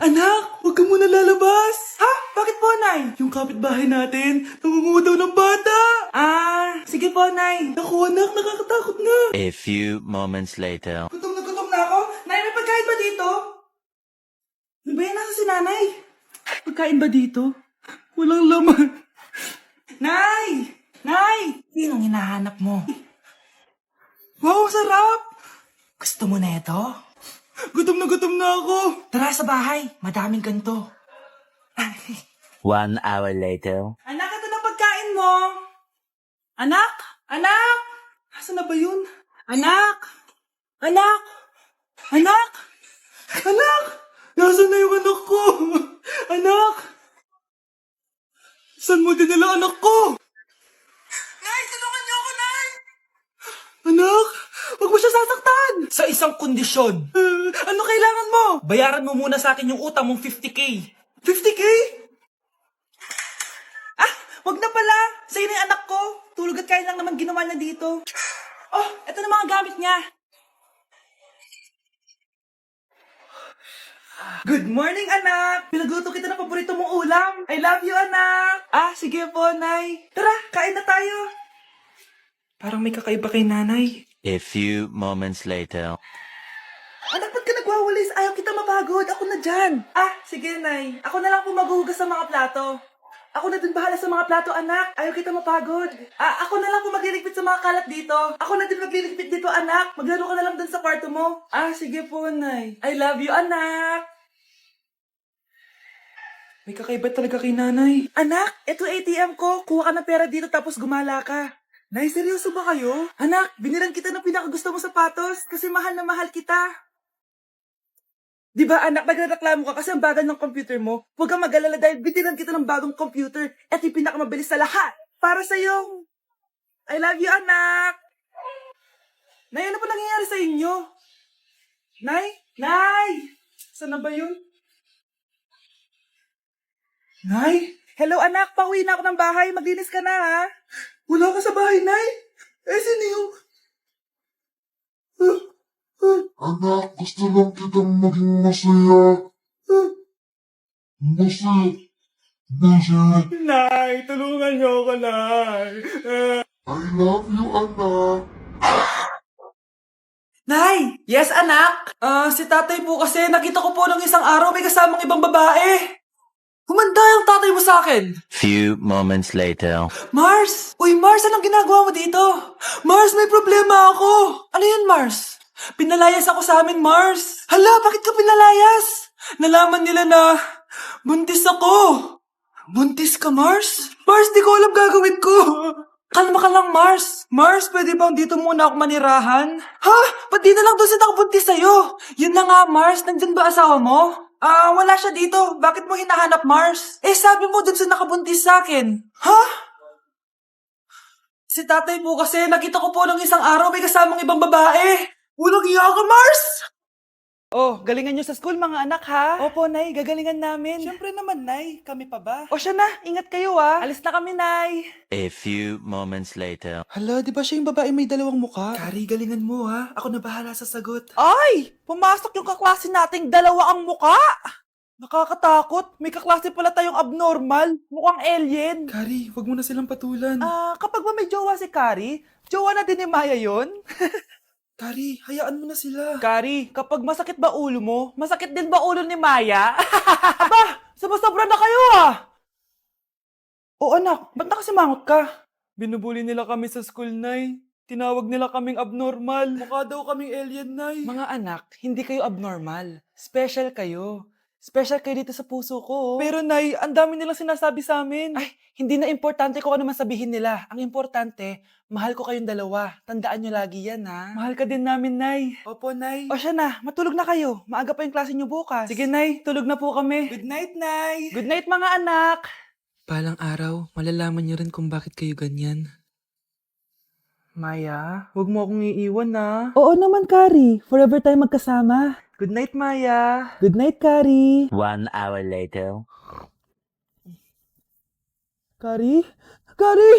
Anak, huwag ka muna lalabas! Ha? Bakit po, Nay? Yung kapitbahay natin, nangungudaw ng bata! Sige po, Nay. Naku, anak, nakakatakot na. A few moments later. Gutom na ako. Nay, may pagkain ba dito? Ano ba yan? Nasa si Nanay? Pagkain ba dito? Walang laman. Nay! Nay! Sinong hinahanap mo? Wow, sarap! Gusto mo na ito? Gutom na ako. Tara sa bahay, madaming ganito. 1 hour later. Anak, ito na pagkain mo. Anak! Anak! Nasaan na ba yun? Anak! Anak! Anak! Anak! Nasaan na yung anak ko? Anak! Saan mo dinala anak ko? Nay, tulungan niyo ako, Nay! Anak! Huwag mo siya sasaktan! Sa isang kondisyon. Ano kailangan mo? Bayaran mo muna sa akin yung utang mong 50K. 50K? Wag na pala. Sa'yo na yung anak ko. Tulog at kain lang naman ginawa niya dito. Oh, eto na mga gamit niya. Good morning, anak! Pinagluto kita ng paborito mong ulam. I love you, anak! Sige po, Nay. Tara, kain na tayo. Parang may kakaiba kay Nanay. A few moments later. Anak, ba't ka nagwawalis? Ayaw kita mapagod. Ako na dyan. Sige, Nay. Ako na lang po maghuhugas sa mga plato. Ako na din bahala sa mga plato, anak. Ayaw kita mapagod. Ako na lang po magliligpit sa mga kalat dito. Ako na din magliligpit dito, anak. Maglaro ka na lang dun sa kwarto mo. Sige po, Nay. I love you, anak. May kakaiba talaga kay Nanay. Anak, eto ATM ko. Kuha ka ng pera dito tapos gumala ka. Nay, seryoso ba kayo? Anak, binilan kita ng pinakagusto mo sapatos kasi mahal na mahal kita. Di ba, anak, nagreklamo ka kasi ang bagal ng computer mo? Huwag kang mag-alala dahil bitiran kita ng bagong computer at yung pinakamabilis sa lahat. Para sa'yo. I love you, anak. Nay, ano pa nangyayari sa inyo? Nay? Nay! Saan na ba yun? Nay? Hello, anak. Pauwi na ako ng bahay. Maglinis ka na, ha? Wala ka sa bahay, Nay. Sino yung... Anak, gusto lang kitang maging masaya. Masaya. Nay, tulungan niyo ako, Nay. I love you, anak. Nay! Yes, anak? Si tatay po kasi nakita ko po ng isang araw may kasamang ibang babae. Humanda yung tatay mo sa akin. Few moments later. Mars! Uy, Mars, anong ginagawa mo dito? Mars, may problema ako. Ano yan, Mars? Pinalayas ako sa amin, Mars. Hala, bakit ka pinalayas? Nalaman nila na buntis ako. Buntis ka, Mars? Mars, di ko alam gagawin ko. Kalma ka lang, Mars. Mars, pwede bang dito muna ako manirahan? Ha? Ba't di na lang doon sa nakabuntis sa'yo? Yun na nga, Mars. Nandyan ba asawa mo? Wala siya dito. Bakit mo hinahanap, Mars? Sabi mo dun sa nakabuntis sa akin. Ha? Si tatay po kasi, nakita ko po ng isang araw may kasamang ibang babae. Walang iya ka, Mars! Oh, galingan nyo sa school, mga anak, ha? Opo, Nay. Gagalingan namin. Siyempre naman, Nay. Kami pa ba? O siya na. Ingat kayo, ha? Alis na kami, Nay. A few moments later. Hala, di ba siya yung babae may dalawang muka? Kari, galingan mo, ha? Ako na bahala sa sagot. Ay! Pumasok yung kaklase nating dalawa ang muka! Nakakatakot. May kaklase pala tayong abnormal. Mukhang alien. Kari, wag mo na silang patulan. Kapag ba may jowa si Kari, jowa na din ni Maya yun? Kari, hayaan mo na sila. Kari, kapag masakit ba ulo mo, masakit din ba ulo ni Maya? Aba, sabas-sabra na kayo O anak, ba't nakasimangot ka? Binubuli nila kami sa school, Nay. Tinawag nila kaming abnormal. Mukha daw kaming alien, Nay. Mga anak, hindi kayo abnormal. Special kayo. Special kayo dito sa puso ko. Pero Nay, ang dami nilang sinasabi sa amin. Ay, hindi na importante kung ano man sabihin nila. Ang importante, mahal ko kayong dalawa. Tandaan nyo lagi yan, ha? Mahal ka din namin, Nay. Opo, Nay. O siya na, matulog na kayo. Maaga pa yung klase nyo bukas. Sige, Nay, tulog na po kami. Good night, Nay. Good night, mga anak. Palang araw, malalaman niyo rin kung bakit kayo ganyan. Maya, huwag mo akong iiwan, na. Oo naman, Kari. Forever tayo magkasama. Good night, Maya. Good night, Kari. 1 hour later. Kari? Kari!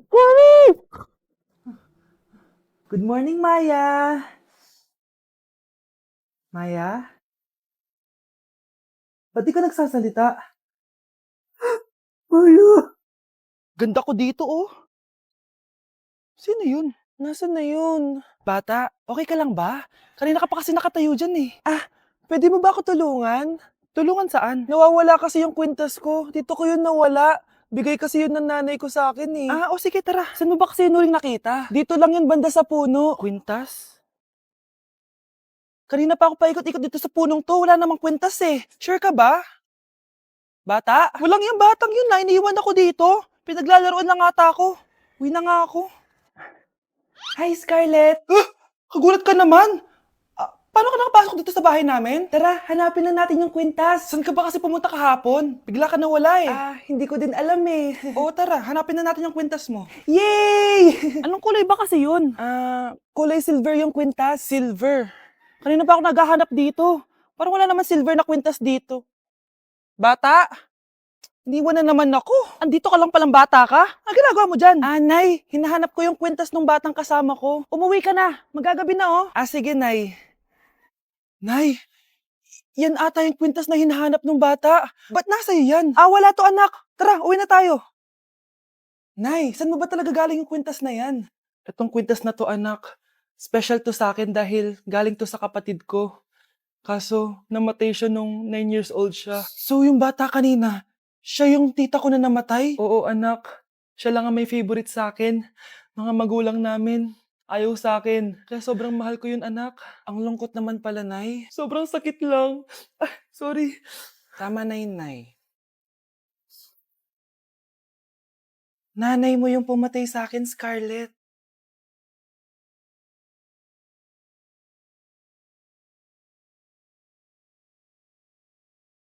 Kari! Good morning, Maya. Maya? Ba't di ka nagsasalita? Maya! Ganda ko dito, oh. Sino yun? Nasaan na yun? Bata, okay ka lang ba? Kanina ka pa kasi nakatayo dyan eh. Pwede mo ba ako tulungan? Tulungan saan? Nawawala kasi yung kwintas ko. Dito ko yun nawala. Bigay kasi yun ng nanay ko sa akin eh. O sige tara. Saan mo ba kasi yun uling nakita? Dito lang yun banda sa puno. Kwintas? Kanina pa ako paikot-ikot dito sa punong to. Wala namang kwintas eh. Sure ka ba? Bata? Walang yung batang yun na. Iniiwan ako dito. Pinaglalaroan lang ata ako. Uwi na nga ako. Hi, Scarlett! Kagulat ka naman! Paano ka nakapasok dito sa bahay namin? Tara, hanapin lang natin yung kwintas. Saan ka ba kasi pumunta kahapon? Bigla ka nawala eh. Hindi ko din alam eh. Oo, tara, hanapin na natin yung kwintas mo. Yay! Anong kulay ba kasi yun? Kulay silver yung kwintas. Silver? Kanina pa ako naghahanap dito. Parang wala naman silver na kwintas dito. Bata? Iniwan na naman ako. Andito ka lang palang bata ka? Ang ginagawa mo dyan? Nay, hinahanap ko yung kwintas ng batang kasama ko. Umuwi ka na. Magagabi na oh. Sige, Nay. Nay, yan ata yung kwintas na hinahanap ng bata. Ba't nasa iyo yan? Wala to anak. Tara, uwi na tayo. Nay, saan mo ba talaga galing yung kwintas na yan? Itong kwintas na to anak, special to sa akin dahil galing to sa kapatid ko. Kaso, namatay siya nung 9 years old siya. So, yung bata kanina, siya yung tita ko na namatay? Oo, anak. Siya lang ang may favorite sa akin. Mga magulang namin, ayaw sa akin. Kaya sobrang mahal ko yun, anak. Ang lungkot naman pala, Nay. Sobrang sakit lang. Sorry. Tama na yun, Nay. Nanay mo yung pumatay sa akin, Scarlett.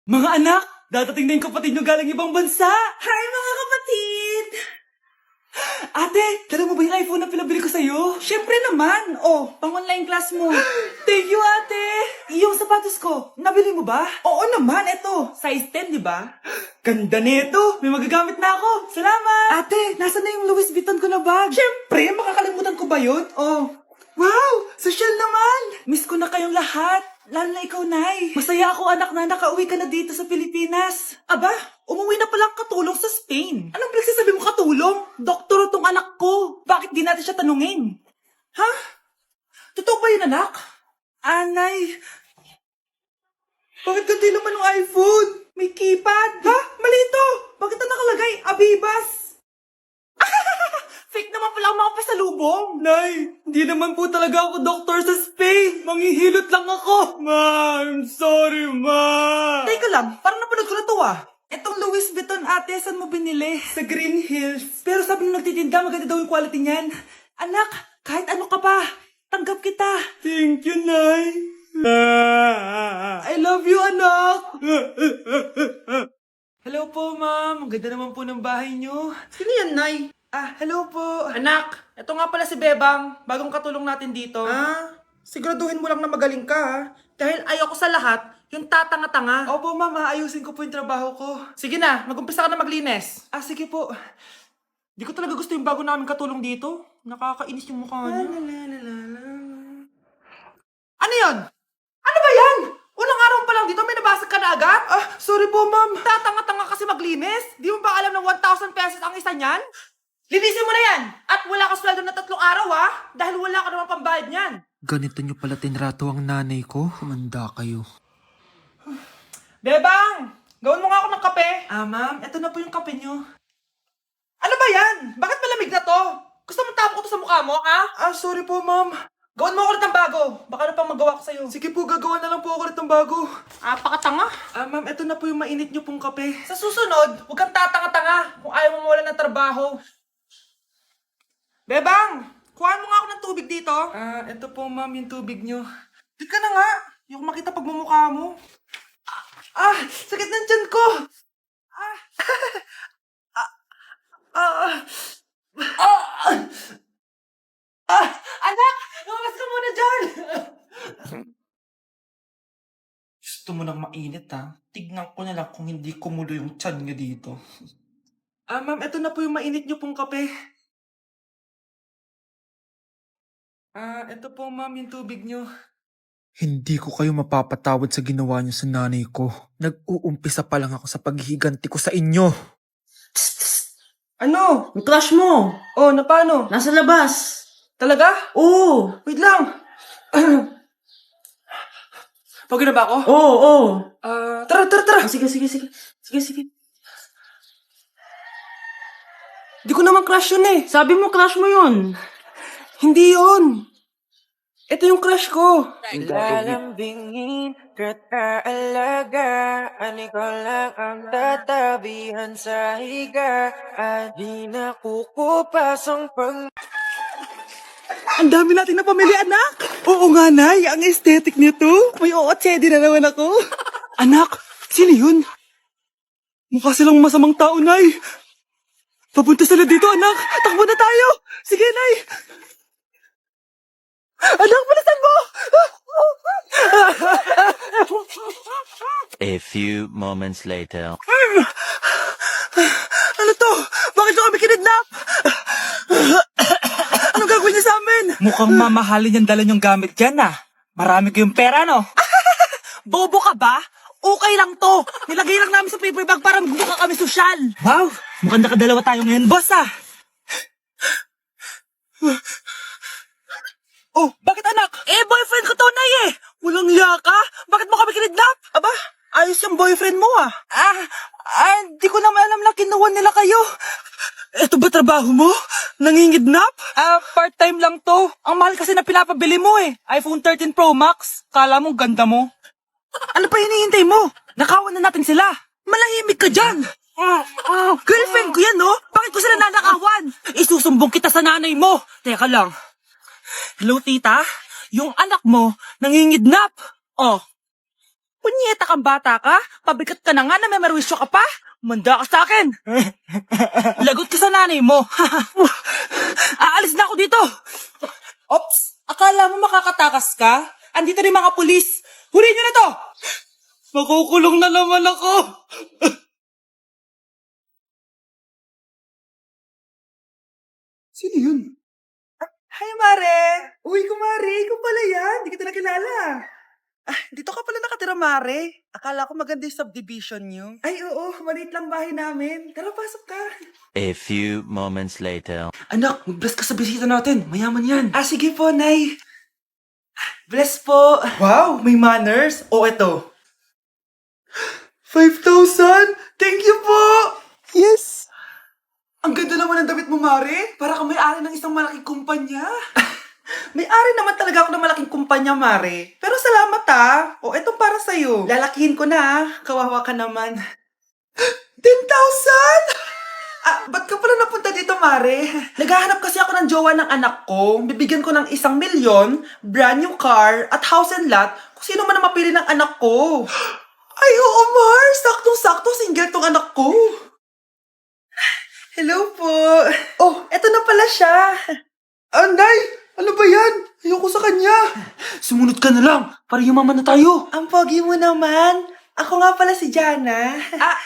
Mga anak, dadating na yung kapatid nyo galing ibang bansa. Hi, mga kapatid! Ate, dala mo ba yung iPhone na pinabili ko sa'yo? Siyempre naman. Pang-online class mo. Thank you, ate. Yung sapatos ko, nabili mo ba? Oo naman, eto. Size 10, di ba? Ganda nito. May magagamit na ako. Salamat. Ate, nasa na yung Louis Vuitton ko na bag? Siyempre, makakalimutan ko ba yun? Wow! Social naman! Miss ko na kayong lahat. Lalo na ikaw, Nay. Masaya ako, anak, na nakauwi ka na dito sa Pilipinas. Aba, umuwi na palang katulong sa Spain. Anong pinagsasabi mo katulong? Doktor tong anak ko. Bakit di natin siya tanungin? Ha? Totoo ba yun, anak? Nay. Bakit ganti naman ng iPhone? May keypad. Ha? Mali ito. Bakit na nakalagay? Abibas. Fake naman pala ang mga pasalubong. Nay, hindi naman po talaga ako doktor sa Spain. Manghihilot lang ako. Ma, I'm sorry, ma. Teka lang, parang napanood ko na to Etong Louis Vuitton ate, saan mo binili? Sa Green Hills. Pero sabi nung nagtitinda, maganda daw yung quality niyan. Anak, kahit ano ka pa, tanggap kita. Thank you, Nay. I love you, anak. Hello po, ma'am. Ang ganda naman po ng bahay niyo. Sino yan, Nay? Hello po. Anak, ito nga pala si Bebang. Bagong katulong natin dito. Siguraduhin mo lang na magaling ka, ha? Dahil ayoko sa lahat, yung tatanga-tanga. Opo, ma'am. Ayusin ko po yung trabaho ko. Sige na, mag-umpisa ka na maglinis. Sige po. Di ko talaga gusto yung bago namin katulong dito. Nakakainis yung mukha niya. Ano yun? Ano ba yan? Unang araw pa lang dito, may nabasag ka na agad? Sorry po, ma'am. Tatanga-tanga kasi maglinis? Di mo ba alam ng 1,000 pesos ang isa niyan? Linisin mo na yan! At wala ka sweldo na 3 araw, ha? Dahil wala ka naman pambayad niyan. Ganito nyo pala tinrato ang nanay ko. Kumanda kayo. Bebang! Gawin mo nga ako ng kape. Ma'am, eto na po yung kape nyo. Ano ba yan? Bakit malamig na to? Gusto mo tapo ko to sa mukha mo, ha? Sorry po, ma'am. Gawin mo ako ulit ng bago. Baka na pang magawa ko sa'yo. Sige po, gagawa na lang po ako ulit ng bago. Pakatanga. Ma'am, eto na po yung mainit nyo pong kape. Sa susunod, huwag kang tatanga-tanga kung ayaw mo mawala ng trabaho. Bebang! Kuhaan mo nga ako ng tubig dito. Eto po, ma'am, yung tubig nyo. Di ka na nga. Yung makita pagmumukha mo. Sakit ng tiyan ko. Anak! Lumabas ka muna dyan! Gusto mo nang mainit, ha? Tignan ko na lang kung hindi kumulo yung tiyan nyo dito. Ma'am, eto na po yung mainit nyo pong kape. Eto po, ma'am, yung tubig nyo. Hindi ko kayo mapapatawad sa ginawa niyo sa nanay ko. Nag-uumpisa pa lang ako sa paghihiganti ko sa inyo. Ano? Yung crush mo, Oh, na paano? nasa labas. Talaga? Oo. Wait lang. Pagod na ba ako? Oo, oo. Tara, tara, tara. Ah, sige, sige, sige. Sige, sige. Di ko naman crush yun eh. Sabi mo, crush mo yun. Hindi yun. Ito yung crush ko. Lalambingin kita alagaan, ikaw lang ang tatabihan sa higa. At di nakukupasang pag... Ang dami natin na pamilya, anak. Oo nga, Nay. Ang aesthetic nito. May ootsedi na naman ako. Anak, sino yun? Mukha silang masamang tao, Nay. Papunta sila dito, anak. Takbo na tayo. Sige, Nay. Anak, palasan mo! A few moments later. Ano to? Bakit nyo kami kinidnap? Anong gagawin niya sa amin? Mukhang mamahalin yung dala niyong gamit dyan ah. Marami kayong pera, no? Bobo ka ba? Okay lang to. Nilagay lang namin sa paper bag para magbuka kami sosyal. Wow! Mukhang nakadalawa tayo ngayon, boss ah. Oh, bakit anak? Boyfriend ko to, Nay eh. Walang hiya ka? Bakit mo kami kinidnap? Aba, ayos yung boyfriend mo ah. Di ko naman alam na kinuha nila kayo. Ito ba trabaho mo? Nangingidnap? Part-time lang to. Ang mahal kasi na pinapabili mo eh. iPhone 13 Pro Max. Kala mo ganda mo. Ano pa hinihintay mo? Nakawan na natin sila. Malahimik ka dyan. Girlfriend ko yan, no? Bakit ko sila nanakawan? Isusumbong kita sa nanay mo. Teka lang. Hello, tita? Yung anak mo, nangingidnap. Oh. Punyeta kang bata ka? Pabigat ka na nga na may merwisyo ka pa? Manda ka sa akin. Lagot ka sa nanay mo. Aalis na ako dito. Ops, akala mo makakatakas ka? Andito rin mga pulis. Huli nyo na to! Makukulong na naman ako. Sino yun? Hi, Mare! Uy, kumare, ikaw pala yan. Di kita nakilala. Dito ka pala nakatira, Mare. Akala ko maganda yung subdivision niyo. Ay, oo. Maliit lang bahay namin. Tara, pasok ka. A few moments later. Anak, mag-bless ka sa bisita natin. Mayaman yan. Sige po, Nay. Bless po. Wow, may manners. O, eto. 5,000? Thank you po! Yes! Ang ganda naman ng damit mo, Mare. Para kang may-ari ng isang malaking kumpanya. May-ari naman talaga ako ng malaking kumpanya, Mare. Pero salamat O, etong para sa'yo. Lalakihin ko na Kawawa ka naman. 10,000? Ba't ka pala napunta dito, Mare? Naghahanap kasi ako ng jowa ng anak ko. Bibigyan ko ng 1,000,000, brand new car, at house and lot kung sino man ang mapili ng anak ko. Ay, oo, Mar! Saktong-sakto, single tong anak ko. Hello po. Oh, eto na pala siya. Nay! Ano ba yan? Ayoko sa kanya. Sumunod ka na lang, para yumaman na tayo. Ang pogi mo naman. Ako nga pala si Jana.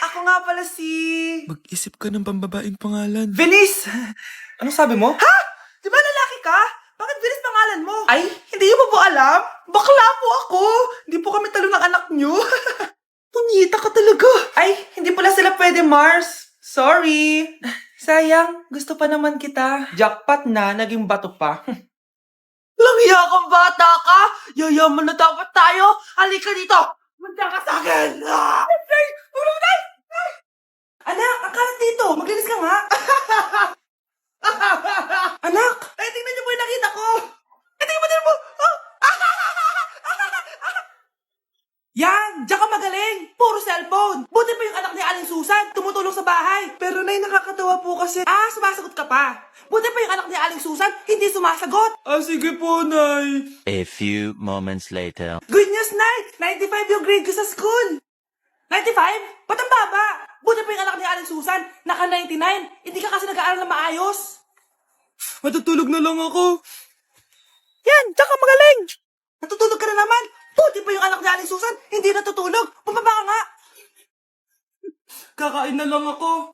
Ako nga pala si... Mag-isip ka ng pambabaing pangalan. Venice! Anong sabi mo? Ha? Di ba lalaki ka? Bakit Venice pangalan mo? Ay, hindi mo po alam? Bakla po ako. Hindi po kami talo ng anak nyo. Punyita ka talaga. Ay, hindi pala sila pwede, Mars. Sorry. Sayang, gusto pa naman kita. Jackpot na, naging bato pa. Langya kang bata ka! Yayaman na dapat tayo! Halika dito! Manda ka sa akin! Nay! Tulong, Nay! Anak, ang kalat dito! Maglinis ka nga! Anak! Ay, tingnan niyo po yung nakita ko! Ay, tingnan mo! Oh! Yan! Diyan ka magaling! Puro cellphone! Buti pa yung anak ni Aling Susan, tumutulong sa bahay! Pero Nay, nakakatawa po kasi... sumasagot ka pa! Buti pa yung anak ni Aling Susan, hindi sumasagot! Sige po, Nay. A few moments later. Good news, Nay! 95 yung grade ko sa school! 95? Ba't ang baba? Buti pa yung anak ni Aling Susan, naka 99! Hindi ka kasi nag-aaral na maayos! Matutulog na lang ako. Yan! Diyan ka magaling! Natutulog ka na naman! Buti pa yung anak ni Aling Susan, hindi natutulog! Bumaba ka nga! Kakain na lang ako.